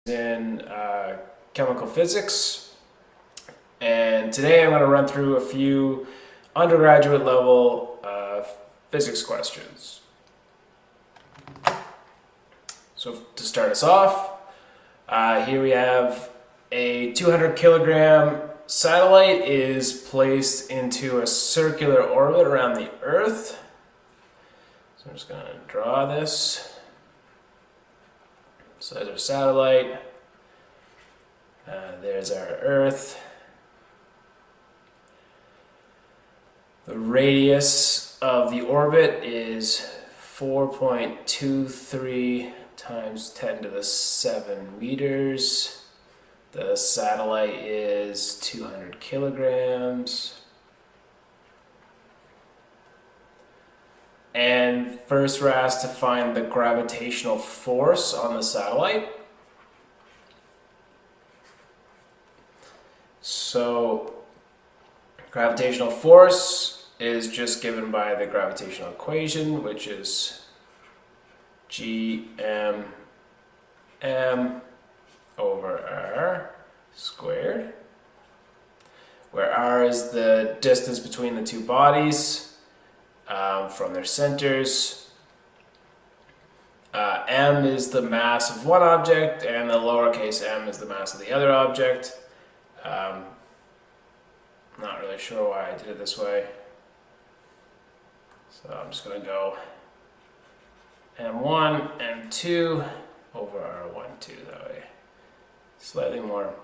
in chemical physics, and today I'm going to run through a few undergraduate level physics questions. So to start us off, here we have a 200 kilogram satellite is placed into a circular orbit around the Earth. So I'm just going to draw this. So there's our satellite, there's our Earth. The radius of the orbit is 4.23 times 10 to the 7 meters. The satellite is 200 kilograms. And first we're asked to find the gravitational force on the satellite. So gravitational force is just given by the gravitational equation, which is Gm over r squared, where r is the distance between the two bodies from their centers. M is the mass of one object, and the lowercase m is the mass of the other object. Not really sure why I did it this way, so I'm just going to go m1, m2 over r1, 2, that way. Slightly more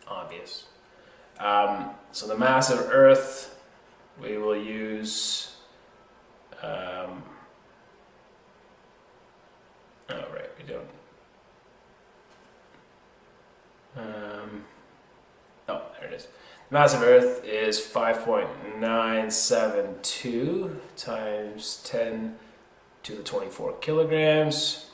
obvious. So the mass of Earth, we will use oh right, we don't. Oh, there it is. The mass of Earth is 5.972 times 10 to the 24 kilograms.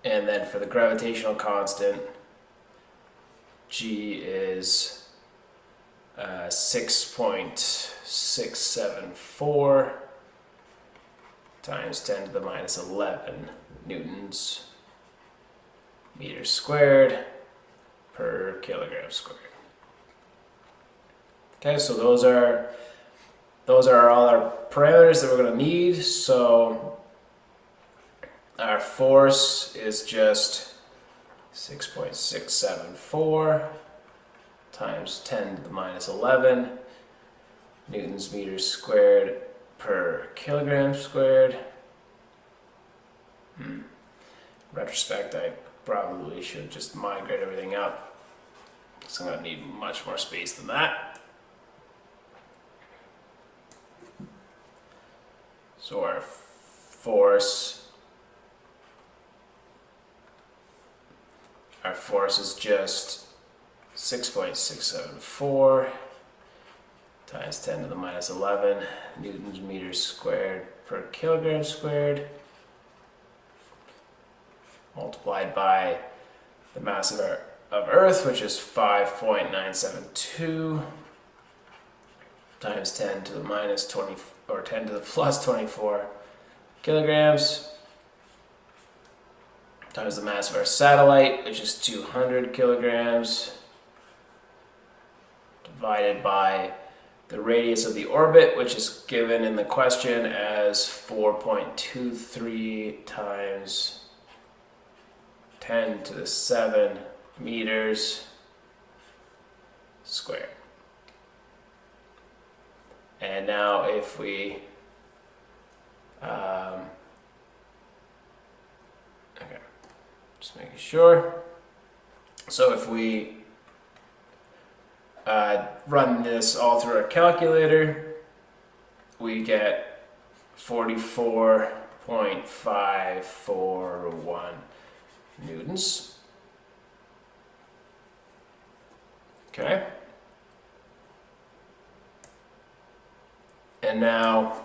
And then for the gravitational constant, G is 6.674 times 10 to the minus 11 newtons meters squared per kilogram squared. Okay, so those are all our parameters that we're going to need. So our force is just 6.674 times 10 to the minus 11 newtons meters squared per kilogram squared. In retrospect, I probably should just migrate everything up, so I'm going to need much more space than that. So our force is just 6.674 times 10 to the minus 11 newtons meters squared per kilogram squared, multiplied by the mass of Earth, which is 5.972 times 10 to the minus 20, or 10 to the plus 24 kilograms, times the mass of our satellite, which is 200 kilograms, divided by the radius of the orbit, which is given in the question as 4.23 times 10 to the 7 meters squared. And now if we okay, just making sure. So if we run this all through our calculator, we get 44.541 newtons. Okay. And now,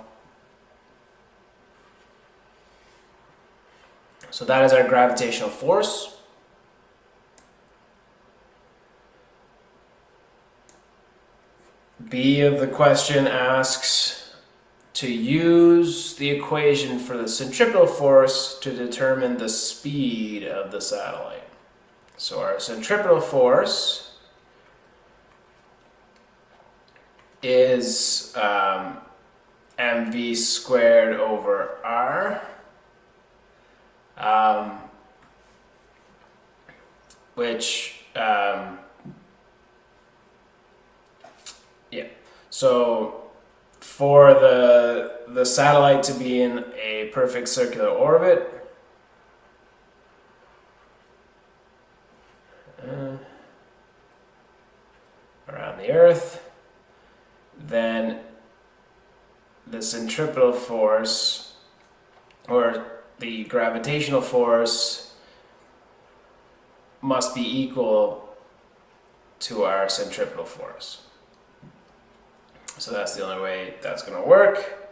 so that is our gravitational force. B of the question asks to use the equation for the centripetal force to determine the speed of the satellite. So our centripetal force is mv squared over r, which so for the satellite to be in a perfect circular orbit, around the Earth, then the centripetal force, or the gravitational force, must be equal to our centripetal force. So that's the only way that's going to work.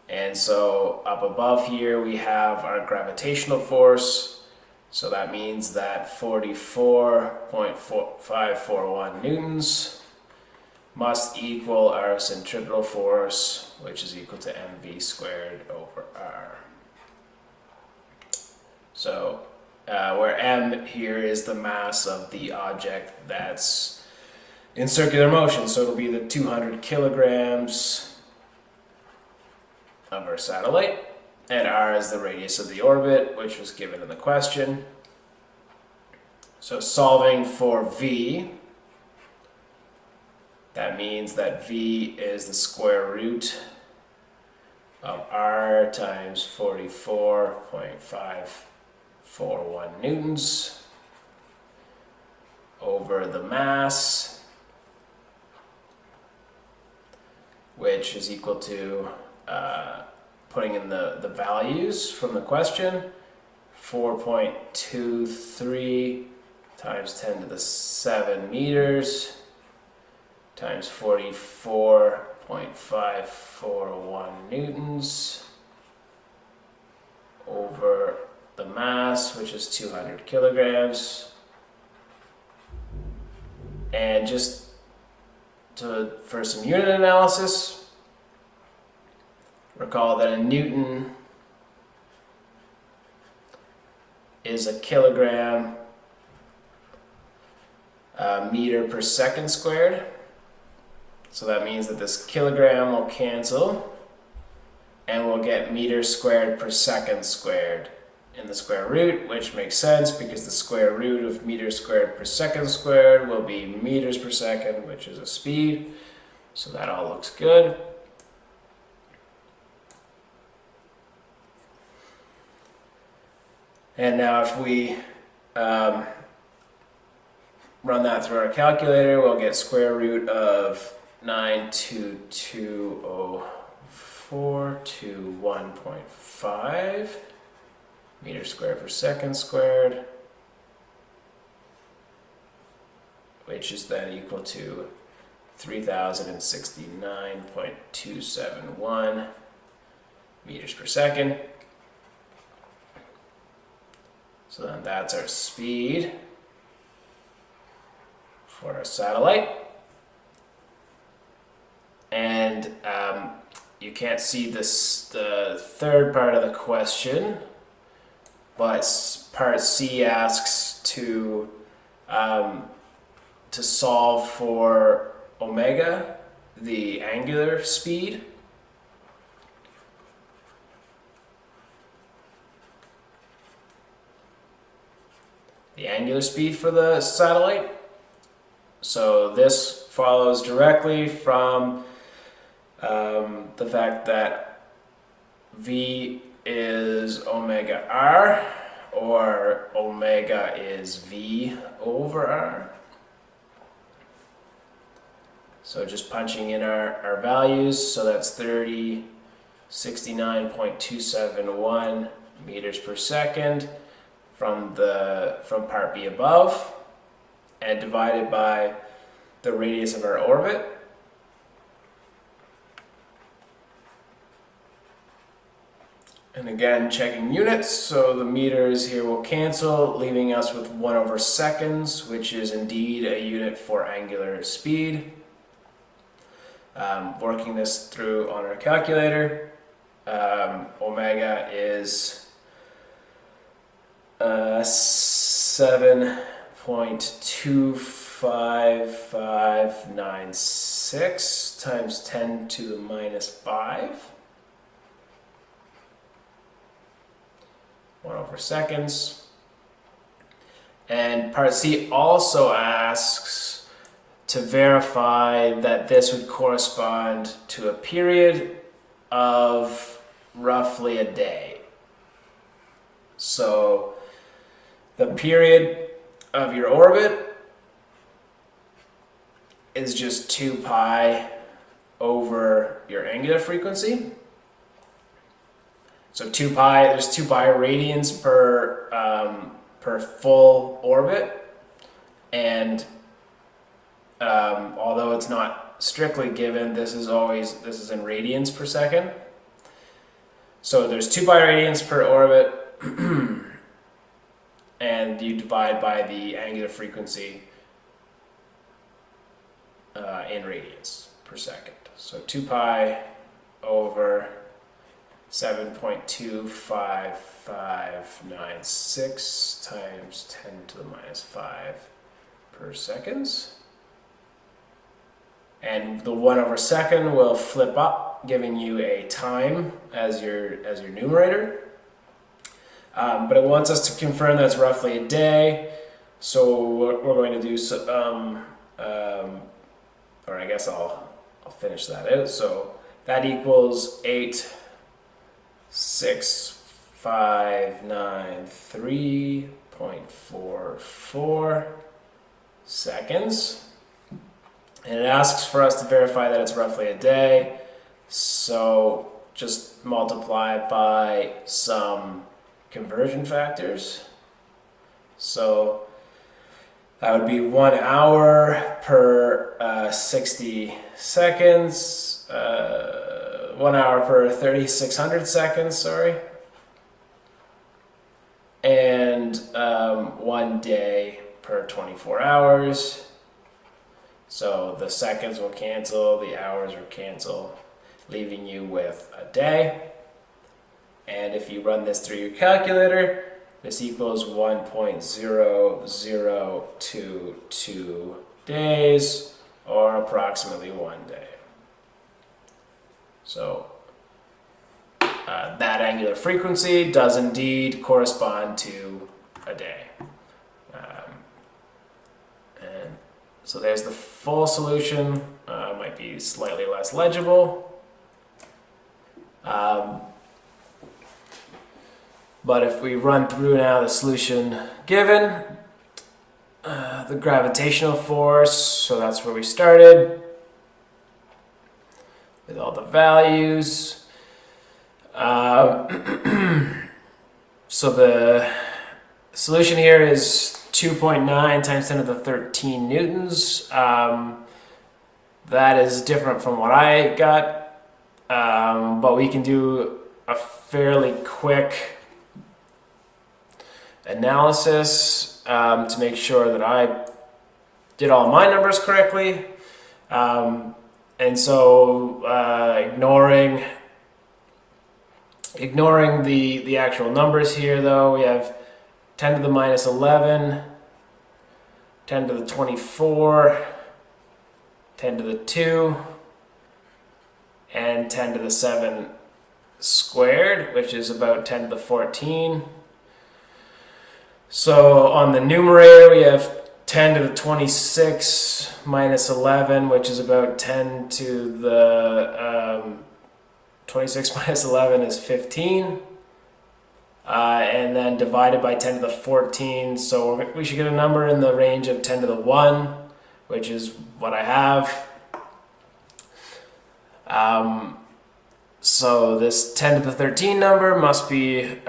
And so up above here we have our gravitational force. So that means that 44.541 newtons must equal our centripetal force, which is equal to mv squared over r. So where m here is the mass of the object that's in circular motion, so it'll be the 200 kilograms of our satellite, and r is the radius of the orbit, which was given in the question. So solving for v, that means that v is the square root of r times 44.541 newtons over the mass, which is equal to, putting in the values from the question, 4.23 times 10 to the 7 meters times 44.541 newtons over the mass, which is 200 kilograms. And just for some unit analysis, recall that a newton is a kilogram meter per second squared. So that means that this kilogram will cancel and we'll get meters squared per second squared in the square root, which makes sense because the square root of meters squared per second squared will be meters per second, which is a speed. So that all looks good. And now if we run that through our calculator, we'll get square root of 92204 to 1.5 meters squared per second squared, which is then equal to 3069.271 meters per second. So then that's our speed for our satellite. And you can't see this, the third part of the question, but part C asks to solve for omega, the angular speed. The angular speed for the satellite. So this follows directly from the fact that V is omega r, or omega is V over r. So just punching in our values, so that's 3069.271 meters per second from part B above, and divided by the radius of our orbit. And again, checking units, so the meters here will cancel, leaving us with 1 over seconds, which is indeed a unit for angular speed. Working this through on our calculator, omega is 7.25596 times 10 to the minus 5. 1 over seconds. And part C also asks to verify that this would correspond to a period of roughly a day. So the period of your orbit is just 2 pi over your angular frequency. So 2 pi, there's 2 pi radians per full orbit, and although it's not strictly given, this is in radians per second. So there's 2 pi radians per orbit, and you divide by the angular frequency in radians per second. So 2 pi over 7.25596 times 10 to the minus 5 per seconds. And the 1 over second will flip up, giving you a time as your numerator. But it wants us to confirm that's roughly a day. So what we're going to do, or I guess I'll finish that out. So that equals 86593.44 seconds. And it asks for us to verify that it's roughly a day. So just multiply by some conversion factors. So that would be 1 hour per 60 seconds, 1 hour per 3,600 seconds, sorry, and 1 day per 24 hours. So the seconds will cancel, the hours will cancel, leaving you with a day. And if you run this through your calculator, this equals 1.0022 days, or approximately 1 day. So that angular frequency does indeed correspond to a day. And so there's the full solution. Might be slightly less legible. But if we run through now the solution given, the gravitational force, so that's where we started with all the values. So the solution here is 2.9 times 10 to the 13 newtons. That is different from what I got, but we can do a fairly quick analysis to make sure that I did all my numbers correctly. And so ignoring the actual numbers here, though, we have 10 to the minus 11, 10 to the 24, 10 to the 2, and 10 to the 7 squared, which is about 10 to the 14. So on the numerator, we have 10 to the 26 minus 11, which is about 10 to the 26 minus 11 is 15. And then divided by 10 to the 14, so we should get a number in the range of 10 to the 1, which is what I have. So this 10 to the 13 number must be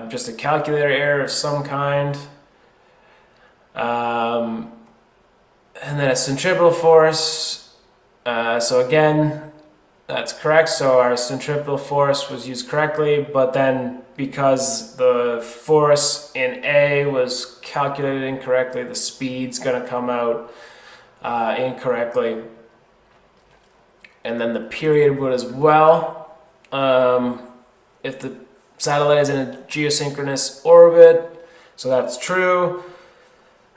just a calculator error of some kind. And then a centripetal force. So again, that's correct. So our centripetal force was used correctly, but then because the force in A was calculated incorrectly, the speed's going to come out incorrectly. and then the period would as well. If the satellite is in a geosynchronous orbit, so that's true.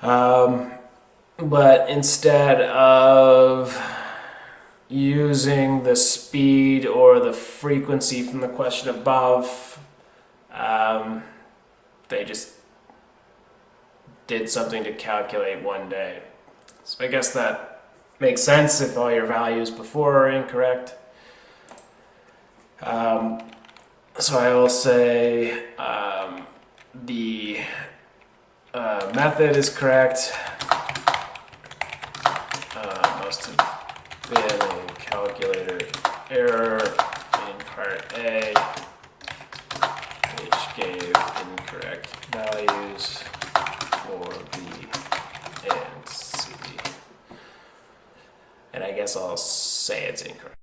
But instead of using the speed or the frequency from the question above, they just did something to calculate one day. So I guess that makes sense if all your values before are incorrect. So I will say the method is correct. Must have been a calculator error in part A, which gave incorrect values for B and C. And I guess I'll say it's incorrect.